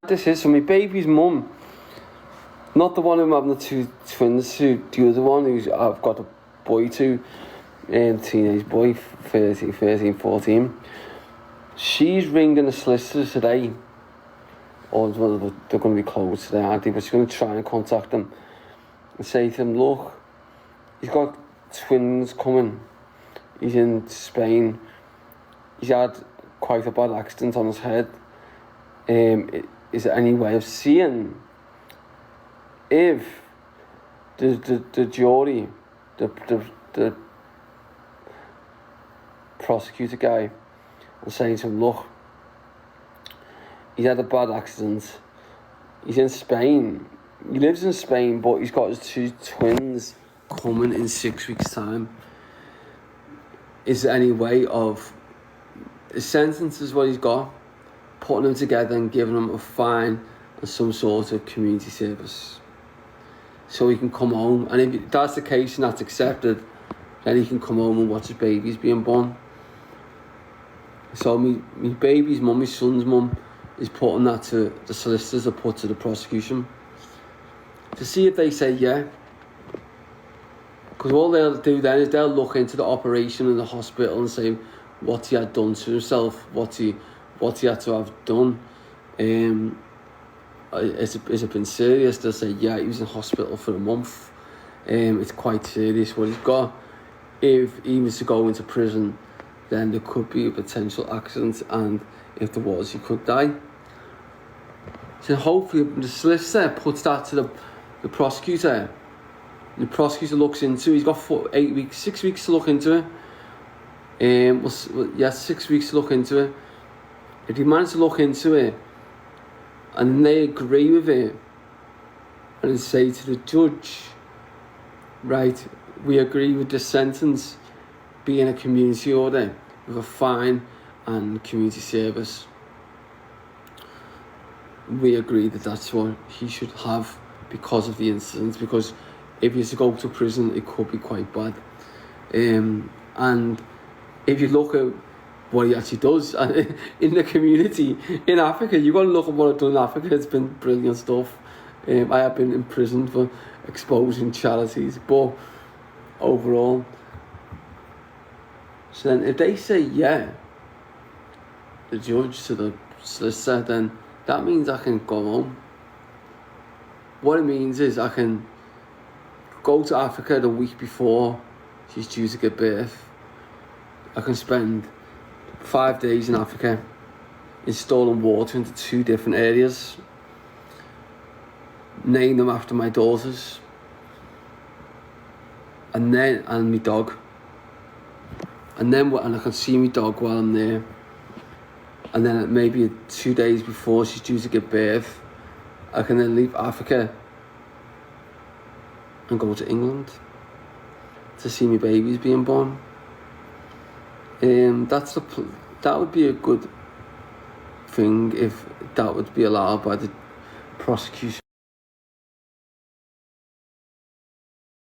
This is so my baby's mum, not the one who I'm having the two twins to, the other one who's I've got a boy to, teenage boy, 13, 14. She's ringing the solicitors today, or well, they're going to be closed today, aren't they? But she's going to try and contact them and say to them, look, he's got twins coming, he's in Spain, he's had quite a bad accident on his head. Is there any way of seeing if the jury, the prosecutor guy, and saying to him, look, he's had a bad accident, he's in Spain, he lives in Spain, but he's got his two twins coming in 6 weeks' time. Is there any way of, his sentence is what he's got, putting them together and giving them a fine and some sort of community service so he can come home? And if that's the case and that's accepted, then he can come home and watch his babies being born. So my baby's mum, my son's mum, is putting that to the solicitors, or put to the prosecution to see if they say yeah. Because all they'll do then is they'll look into the operation in the hospital and say what he had done to himself, what he had to have done. Has it been serious? They'll say, yeah, he was in hospital for a month. It's quite serious what he's got. If he was to go into prison, then there could be a potential accident, and if there was, he could die. So hopefully the solicitor puts that to the prosecutor. The prosecutor looks into it. He's got 6 weeks to look into it. 6 weeks to look into it. If he managed to look into it and they agree with it and say to the judge, right, we agree with this sentence being a community order with a fine and community service, we agree that that's what he should have because of the incident, because if he has to go to prison, it could be quite bad. And if you look at what he actually does in the community in Africa, you've got to look at what I've done in Africa. It's been brilliant stuff. I have been imprisoned for exposing charities, but overall. So then if they say yeah, the judge to the solicitor, then that means I can go home. What it means is I can go to Africa the week before she's due to give birth. I can spend 5 days in Africa installing water into 2 different areas, name them after my daughters, and my dog, and I can see my dog while I'm there. And then maybe 2 days before she's due to give birth, I can then leave Africa and go to England to see my babies being born. That would be a good thing if that would be allowed by the prosecution.